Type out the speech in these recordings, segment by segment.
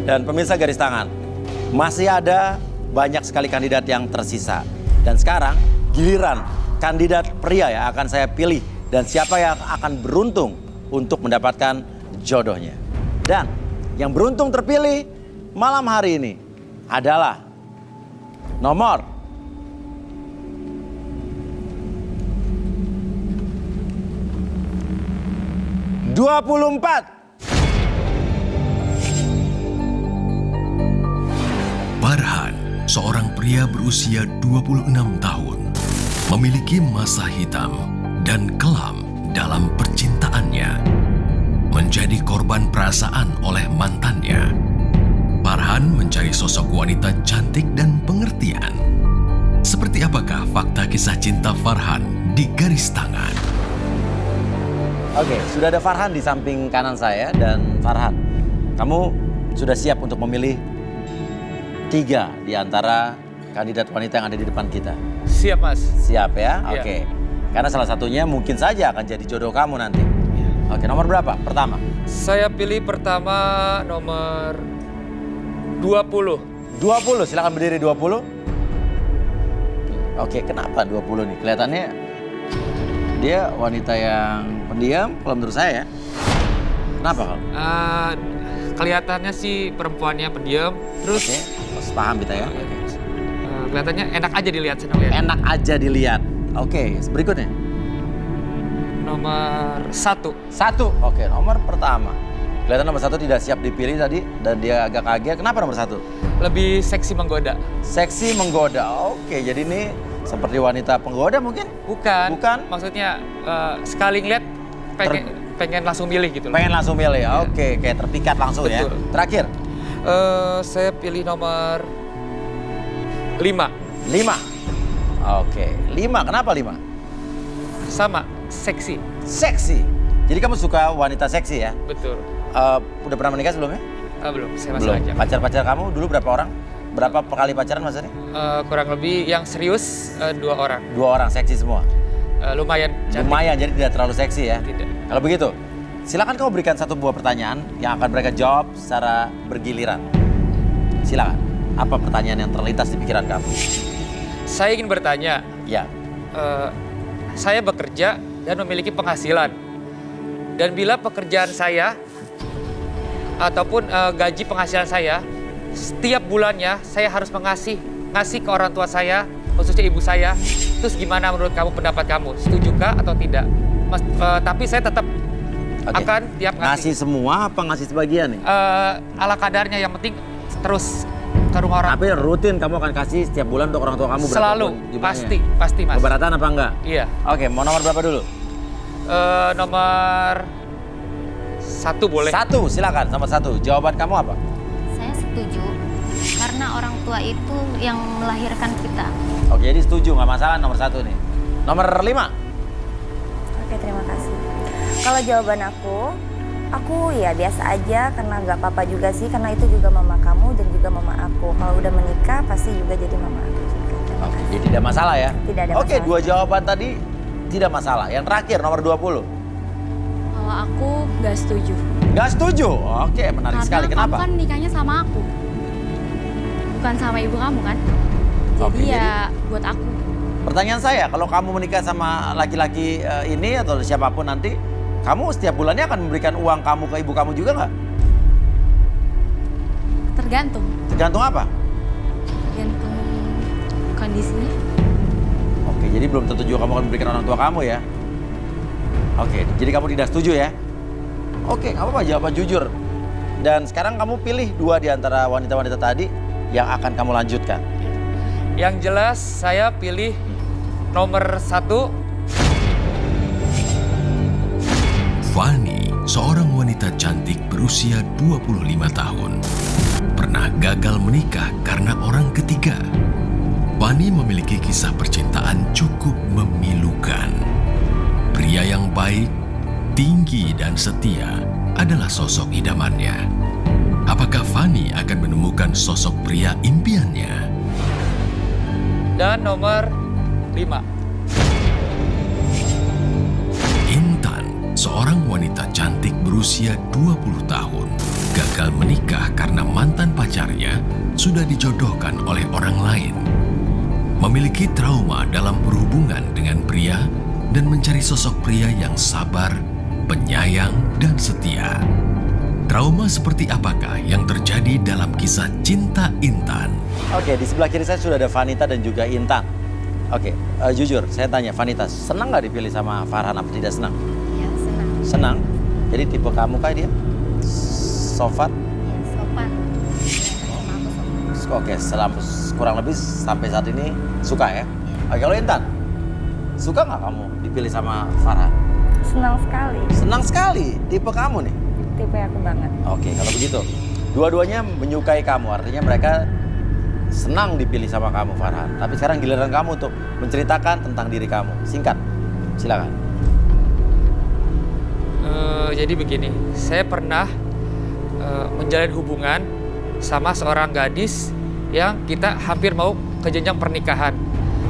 Dan pemirsa garis tangan, masih ada banyak sekali kandidat yang tersisa. Dan sekarang giliran kandidat pria yang akan saya pilih. Dan siapa yang akan beruntung untuk mendapatkan jodohnya. Dan yang beruntung terpilih malam hari ini adalah nomor 24. Farhan, seorang pria berusia 26 tahun, memiliki masa hitam dan kelam dalam percintaannya. Menjadi korban perasaan oleh mantannya. Farhan mencari sosok wanita cantik dan pengertian. Seperti apakah fakta kisah cinta Farhan di garis tangan? Oke, sudah ada Farhan di samping kanan saya. Dan Farhan, kamu sudah siap untuk memilih 3 di antara kandidat wanita yang ada di depan kita? Siap, Mas. Siap ya? Iya. Oke. Karena salah satunya mungkin saja akan jadi jodoh kamu nanti. Oke, nomor berapa? Pertama. Saya pilih pertama nomor 20. 20, silakan berdiri 20. Oke, kenapa 20 nih? Kelihatannya dia wanita yang pendiam kalau menurut saya ya. Kenapa kalau? Kelihatannya sih perempuannya pendiam. Terus Oke, harus paham kita ya. kelihatannya enak aja dilihat, senang lihat. Enak aja dilihat. Oke, berikutnya. Nomor 1. 1. Oke, nomor pertama. Kelihatan nomor 1 tidak siap dipilih tadi dan dia agak kaget. Kenapa nomor 1? Lebih seksi menggoda. Seksi menggoda. Oke, jadi ini seperti wanita penggoda mungkin? Bukan. Bukan? Maksudnya sekali ngeliat pengen langsung milih gitu loh. Pengen langsung milih. Oke, kayak terpikat langsung. Betul. Ya. Terakhir. Saya pilih nomor 5. 5. Oke, 5. Kenapa 5? Sama, seksi. Seksi. Jadi kamu suka wanita seksi ya? Betul. Udah pernah menikah sebelumnya? Belum, saya masih Belum. lajang. Pacar-pacar kamu dulu berapa orang? Berapa kali pacaran Mas Ani? Kurang lebih yang serius 2 orang. 2 orang seksi semua. Lumayan cantik. Lumayan, jadi tidak terlalu seksi ya? Tidak. Kalau begitu, silakan kamu berikan 1 buah pertanyaan yang akan mereka jawab secara bergiliran. Silakan. Apa pertanyaan yang terlintas di pikiran kamu? Saya ingin bertanya, Ya. saya bekerja dan memiliki penghasilan. Dan bila pekerjaan saya ataupun gaji penghasilan saya, setiap bulannya saya harus ngasih ke orang tua saya, khususnya ibu saya. Terus gimana menurut kamu, pendapat kamu? Setujukah atau tidak? Tapi saya tetap akan tiap Ngasih ngasih. semua apa ngasih sebagian nih? Ala kadarnya, yang penting terus ke rumah orang. Tapi rutin kamu akan kasih setiap bulan untuk orang tua kamu berapa Selalu, pun jumlahnya? pasti Mas. Keberatan apa enggak? Iya. Oke, mau nomor berapa dulu? Nomor 1 boleh. 1, silakan. Nomor 1. Jawaban kamu apa? Saya setuju, karena orang tua itu yang melahirkan kita. Oke, jadi setuju, nggak masalah nomor 1 nih. Nomor 5. Oke, terima kasih. Kalau jawaban aku ya biasa aja, karena nggak apa-apa juga sih, karena itu juga mama kamu dan juga mama aku. Kalau udah menikah pasti juga jadi mama aku juga. Terima Oke, kasih. jadi tidak masalah ya? Tidak ada Oke, masalah. 2 jawaban tadi tidak masalah. Yang terakhir, nomor 20. Kalau aku nggak setuju. Nggak setuju? Oke, menarik sekali. Kenapa? Kamu kan nikahnya sama aku, bukan sama ibu kamu kan? Jadi Oke, ya buat aku. Pertanyaan saya, kalau kamu menikah sama laki-laki ini atau siapapun nanti, kamu setiap bulannya akan memberikan uang kamu ke ibu kamu juga nggak? Tergantung Tergantung apa? kondisinya. Oke, jadi belum tentu juga kamu akan memberikan orang tua kamu ya? Oke, jadi kamu tidak setuju ya? Oke, nggak apa-apa, jawaban jujur. Dan sekarang kamu pilih 2 di antara wanita-wanita tadi yang akan kamu lanjutkan. Yang jelas saya pilih nomor 1. Fani, seorang wanita cantik berusia 25 tahun, pernah gagal menikah karena orang ketiga. Fani memiliki kisah percintaan cukup memilukan. Pria yang baik, tinggi dan setia adalah sosok idamannya. Apakah Fani akan menemukan sosok pria impiannya? Dan nomor 5. Intan, seorang wanita cantik berusia 20 tahun gagal menikah karena mantan pacarnya sudah dijodohkan oleh orang lain. Memiliki trauma dalam berhubungan dengan pria dan mencari sosok pria yang sabar, penyayang, dan setia. Trauma seperti apakah yang terjadi dalam kisah cinta Intan? Oke, di sebelah kiri saya sudah ada Vanita dan juga Intan. Oke, jujur saya tanya Vanita, senang nggak dipilih sama Farhan apa tidak senang? Ya, senang. Senang? Jadi tipe kamu kayak dia? So far? Ya, sopan. Ya, terima aku sopan. Oke, kurang lebih sampai saat ini suka ya? Oke, kalau Intan, suka nggak kamu dipilih sama Farhan? Senang sekali. Senang sekali, tipe kamu nih? Tipe aku banget. Oke, kalau begitu, dua-duanya menyukai kamu, artinya mereka senang dipilih sama kamu, Farhan. Tapi sekarang giliran kamu untuk menceritakan tentang diri kamu. Singkat, silakan. Jadi begini, saya pernah menjalin hubungan sama seorang gadis yang kita hampir mau ke jenjang pernikahan.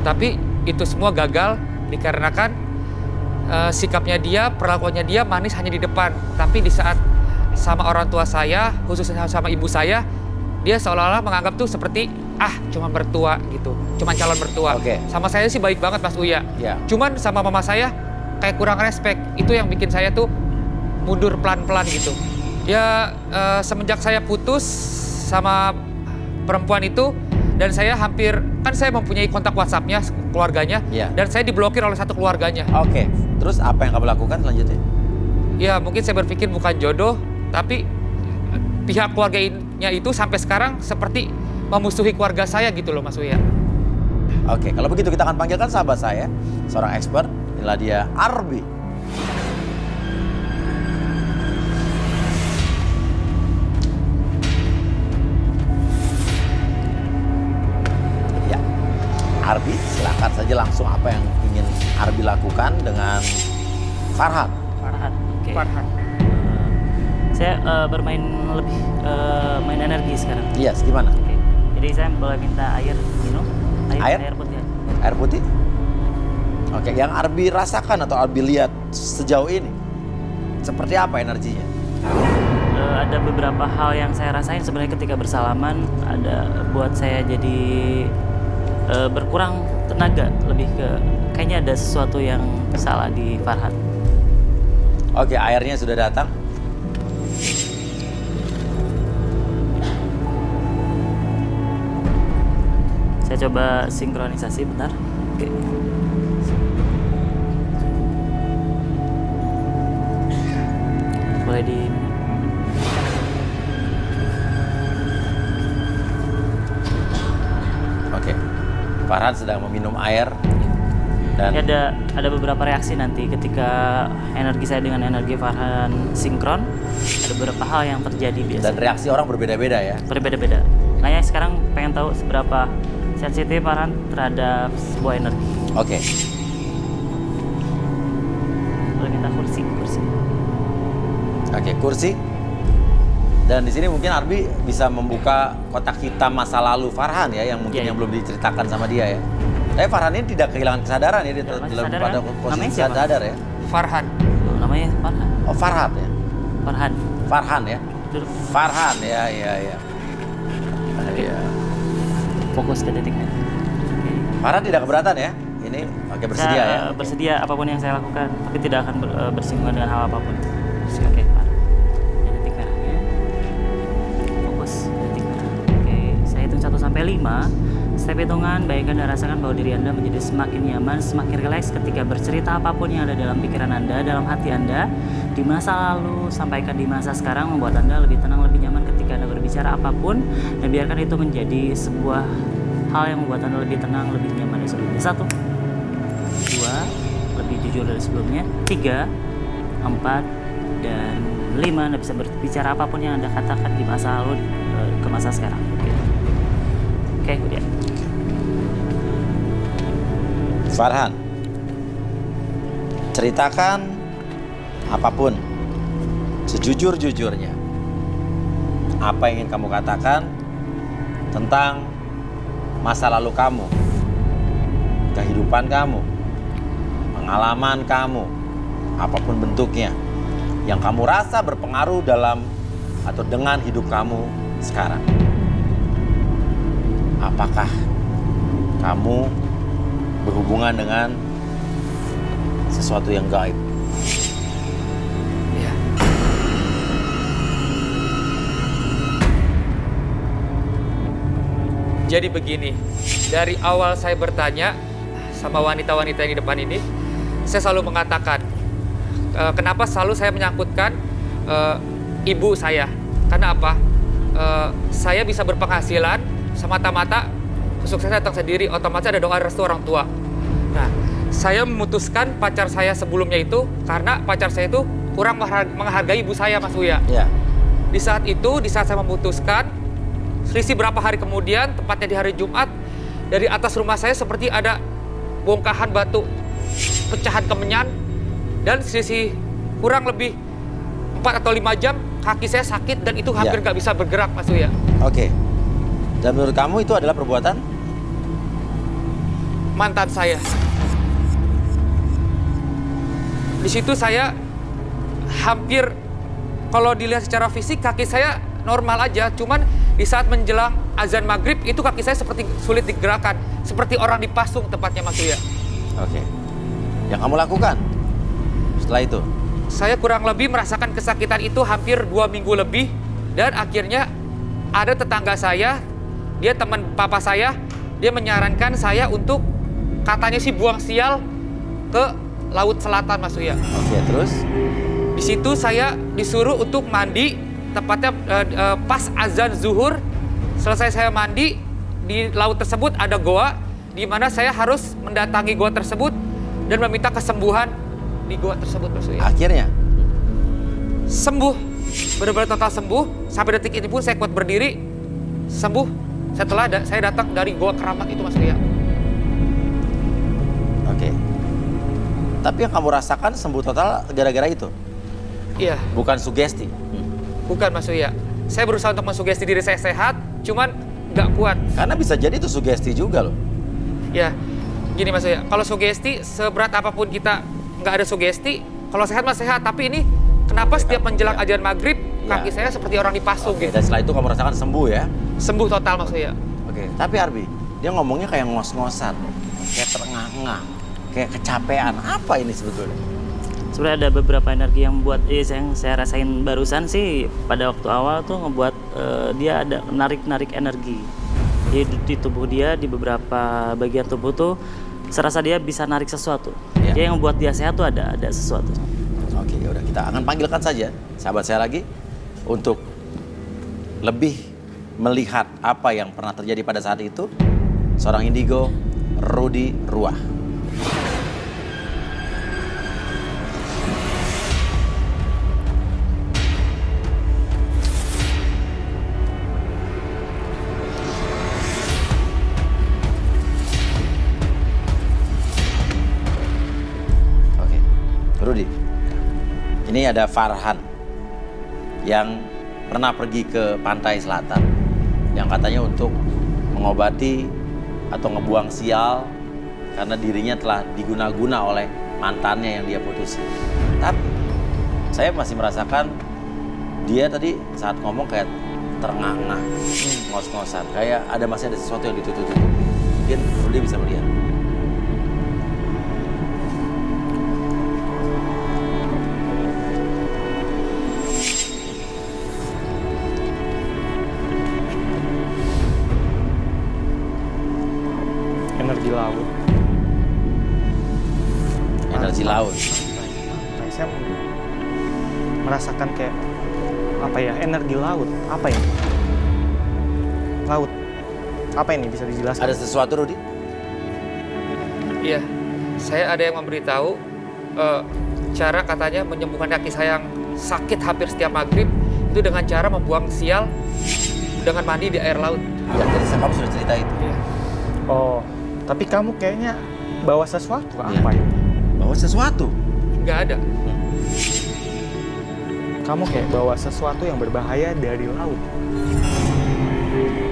Tapi itu semua gagal dikarenakan sikapnya dia, perlakuannya dia manis hanya di depan. Tapi di saat sama orang tua saya, khususnya sama ibu saya, dia seolah-olah menganggap tuh seperti cuma mertua gitu, cuma calon mertua. Oke. Sama saya sih baik banget Mas Uya. Ya. Cuman sama mama saya kayak kurang respect. Itu yang bikin saya tuh mundur pelan-pelan gitu. Ya semenjak saya putus sama perempuan itu dan saya kan saya mempunyai kontak WhatsApp-nya keluarganya Ya. dan saya diblokir oleh satu keluarganya. Oke, terus apa yang kamu lakukan selanjutnya? Ya mungkin saya berpikir bukan jodoh, tapi pihak keluarganya itu sampai sekarang seperti memusuhi keluarga saya gitu loh Mas Uya. Oke, kalau begitu kita akan panggilkan sahabat saya, seorang expert, inilah dia Arbi. Ya, Arbi, silakan saja langsung apa yang ingin Arbi lakukan dengan Farhan. Farhan. Oke. Farhan. Saya bermain lebih main energi sekarang. Yes, gimana? Oke. Jadi saya boleh minta air minum. Air? Air putih. Air putih? Oke, yang Arbi rasakan atau Arbi lihat sejauh ini, seperti apa energinya? Ada beberapa hal yang saya rasain sebenarnya ketika bersalaman, ada buat saya jadi berkurang tenaga, lebih ke kayaknya ada sesuatu yang salah di Farhan. Oke, airnya sudah datang. Saya coba sinkronisasi bentar. Oke. Boleh di Oke, Farhan sedang meminum air dan Ini ada beberapa reaksi nanti ketika energi saya dengan energi Farhan sinkron. Ada beberapa hal yang terjadi dan biasanya. reaksi orang berbeda-beda ya. Berbeda-beda. Makanya sekarang pengen tahu seberapa sensitif Farhan terhadap sebuah energi. Oke, Boleh minta kursi. oke, kursi. Dan di sini mungkin Arbi bisa membuka kotak hitam masa lalu Farhan ya, yang mungkin Iya, yang iya. belum diceritakan sama dia ya. Tapi Farhan ini tidak kehilangan kesadaran ya, dia masih dalam sadar pada kan? posisi Namanya siapa? sadar ya. Farhan. Oh, namanya Farhan. Oh, Farhan ya. Farhan. Farhan ya. Duduk. Farhan ya. Iya. Fokus ke detik merah. Oke. Farhan tidak keberatan ya? Ini oke, bersedia Saya, ya. bersedia apapun yang saya lakukan, tapi tidak akan bersinggungan dengan hal apapun. Oke, Farhan. Ini detik merahnya. Fokus detik merah. Oke, saya hitung 1 sampai 5. Setiap hitungan, bayangkan dan rasakan bahwa diri Anda menjadi semakin nyaman, semakin rileks ketika bercerita apapun yang ada dalam pikiran Anda, dalam hati Anda, di masa lalu, sampaikan di masa sekarang, membuat Anda lebih tenang, lebih nyaman ketika Anda berbicara apapun, dan biarkan itu menjadi sebuah hal yang membuat Anda lebih tenang, lebih nyaman dari sebelumnya. 1, 2, lebih jujur dari sebelumnya. 3, 4, dan 5. Anda bisa berbicara apapun yang Anda katakan di masa lalu ke masa sekarang. Oke, kemudian. Farhan, ceritakan apapun sejujur-jujurnya. Apa yang ingin kamu katakan tentang masa lalu kamu, kehidupan kamu, pengalaman kamu, apapun bentuknya, yang kamu rasa berpengaruh dalam atau dengan hidup kamu sekarang. Apakah kamu berhubungan dengan sesuatu yang gaib? Iya. Jadi begini, dari awal saya bertanya sama wanita-wanita yang di depan ini, saya selalu mengatakan, kenapa selalu saya menyangkutkan ibu saya? Karena apa? Saya bisa berpenghasilan semata-mata kesuksesan datang sendiri, otomatis ada doa restu orang tua. Nah, saya memutuskan pacar saya sebelumnya itu karena pacar saya itu kurang menghargai ibu saya, Mas Uya. Ya. Di saat itu, di saat saya memutuskan, selisih berapa hari kemudian, tepatnya di hari Jumat, dari atas rumah saya seperti ada bongkahan batu, pecahan kemenyan, dan selisih kurang lebih 4 atau 5 jam, kaki saya sakit dan itu hampir nggak bisa bergerak, Mas Uya. Oke. Dan menurut kamu itu adalah perbuatan? Mantan saya. Di situ saya hampir, kalau dilihat secara fisik, kaki saya normal aja, cuman di saat menjelang azan maghrib itu kaki saya seperti sulit digerakkan, seperti orang dipasung tepatnya, Mas Uya. Oke. Yang kamu lakukan setelah itu? Saya kurang lebih merasakan kesakitan itu hampir 2 minggu lebih, dan akhirnya ada tetangga saya, dia teman papa saya, dia menyarankan saya untuk katanya sih buang sial ke Laut Selatan, Mas Uya. Oke, terus? Di situ saya disuruh untuk mandi, tepatnya pas azan zuhur. Selesai saya mandi, di laut tersebut ada goa, di mana saya harus mendatangi goa tersebut dan meminta kesembuhan di goa tersebut, Mas Uya. Akhirnya? Sembuh, benar-benar total sembuh. Sampai detik ini pun saya kuat berdiri, sembuh setelah saya datang dari goa keramat itu, Mas Uya. Oke. Tapi yang kamu rasakan sembuh total gara-gara itu? Iya. Bukan sugesti? Bukan, Mas Uya. Saya berusaha untuk mensugesti diri saya sehat, cuman nggak kuat. Karena bisa jadi itu sugesti juga loh. Ya, gini Mas Uya, kalau sugesti seberat apapun kita nggak ada sugesti, kalau sehat mas sehat. Tapi ini kenapa setiap menjelang azan maghrib kaki saya seperti orang dipasung Oke, gitu. dan setelah itu kamu rasakan sembuh ya? Sembuh total, Mas Uya. Oke, tapi Arbi, dia ngomongnya kayak ngos-ngosan, kayak terengah-engah, kayak kecapean. Apa ini sebetulnya? Sebenarnya ada beberapa energi yang buat yang saya rasain barusan sih pada waktu awal tuh ngebuat dia ada narik energi di tubuh dia, di beberapa bagian tubuh tuh serasa dia bisa narik sesuatu. Ya. Dia yang buat dia sehat tuh ada sesuatu. Oke, ya udah kita akan panggilkan saja sahabat saya lagi untuk lebih melihat apa yang pernah terjadi pada saat itu. Seorang indigo, Rudy Ruah. Oke, Rudy. Ini ada Farhan yang pernah pergi ke pantai selatan yang katanya untuk mengobati atau ngebuang sial karena dirinya telah diguna-guna oleh mantannya yang dia putusin. Tapi saya masih merasakan dia tadi saat ngomong kayak terengah-engah, ngos-ngosan, kayak masih ada sesuatu yang ditutup-tutup. Mungkin Rudy bisa melihat. Energi laut. Energi laut. Pantai. Saya merasakan kayak apa ya, energi laut. Apa ya? Laut. Apa ini, bisa dijelaskan? Ada sesuatu, Rudy? Iya, saya ada yang memberitahu cara katanya menyembuhkan kaki saya yang sakit hampir setiap maghrib itu dengan cara membuang sial dengan mandi di air laut. Ya, tadi kamu sudah cerita itu. Iya. Oh, tapi kamu kayaknya bawa sesuatu. Iya. Apa itu? Bawa sesuatu. Nggak ada. Kamu kayak bawa sesuatu yang berbahaya dari laut.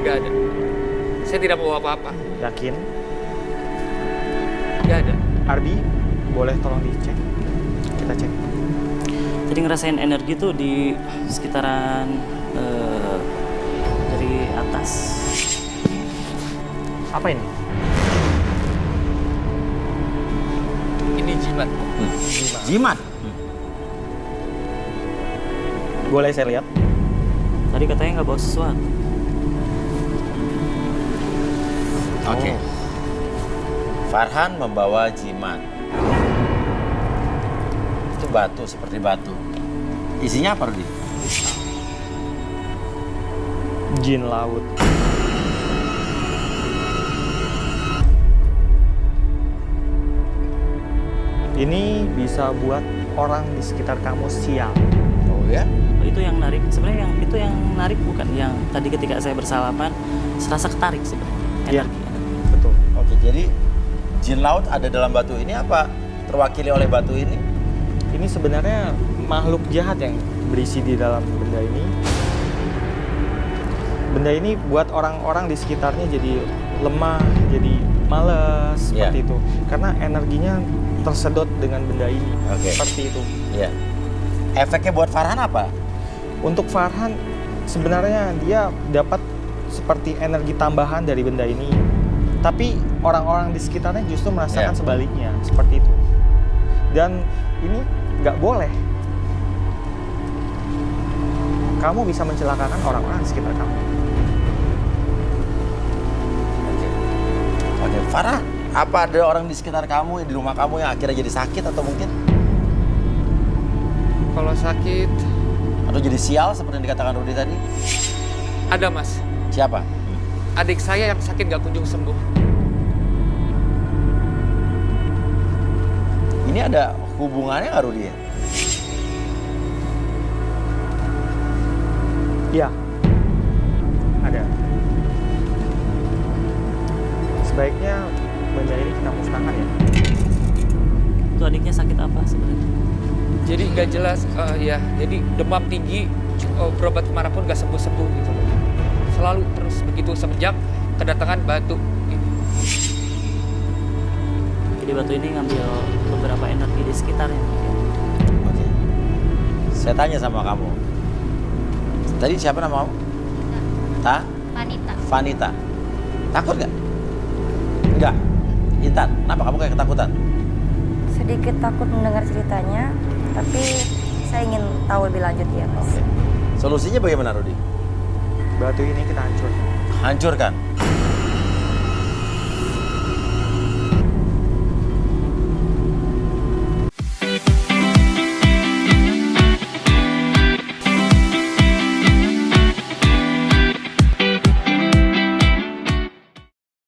Nggak ada. Saya tidak bawa apa-apa. Yakin? Nggak ada. Arbi, boleh tolong dicek? Kita kita cek. Jadi ngerasain energi tuh di sekitaran dari atas. Apa ini? Ini jimat. Jimat. Boleh saya lihat? Tadi katanya nggak bawa sesuatu. Oke. Farhan membawa jimat. Itu batu, seperti batu. Isinya apa, Rudi? Jin laut. Ini bisa buat orang di sekitar kamu sial. Oh ya? Itu yang narik. Sebenarnya itu yang narik bukan yang tadi ketika saya bersalaman serasa ketarik sebenarnya. Iya. Energi. Betul. Oke, jadi jin laut ada dalam batu ini apa terwakili oleh batu ini? Ini sebenarnya makhluk jahat yang berisi di dalam benda ini. Benda ini buat orang-orang di sekitarnya jadi lemah, jadi malas, seperti itu. Karena energinya tersedot dengan benda ini. Oke. Seperti itu. Iya. Efeknya buat Farhan apa? Untuk Farhan, sebenarnya dia dapat seperti energi tambahan dari benda ini. Tapi orang-orang di sekitarnya justru merasakan sebaliknya, seperti itu. Dan ini nggak boleh. Kamu bisa mencelakakan orang-orang di sekitar kamu. Oke, Farhan, apa ada orang di sekitar kamu, di rumah kamu yang akhirnya jadi sakit atau mungkin? Kalau sakit, Atau jadi sial seperti yang dikatakan Rudi tadi? ada Mas. Siapa? Adik saya yang sakit nggak kunjung sembuh. Ini ada hubungannya nggak, Rudi? Iya, ada. Sebaiknya benda ini kita musnahkan ya. Itu adiknya sakit apa sebenarnya? Jadi nggak jelas, ya. Jadi demam tinggi, berobat kemanapun nggak sembuh-sembuh gitu loh. Selalu terus begitu semenjak kedatangan batu ini. Jadi batu ini ngambil beberapa energi di sekitarnya. Oke. Saya tanya sama kamu. Tadi siapa nama kamu? Vanita. Vanita. Takut nggak? Enggak. Intan, kenapa kamu kayak ketakutan? Sedikit takut mendengar ceritanya, tapi saya ingin tahu lebih lanjut ya, Mas. Oke. Solusinya bagaimana, Rudi? Batu ini kita hancurkan. Hancurkan.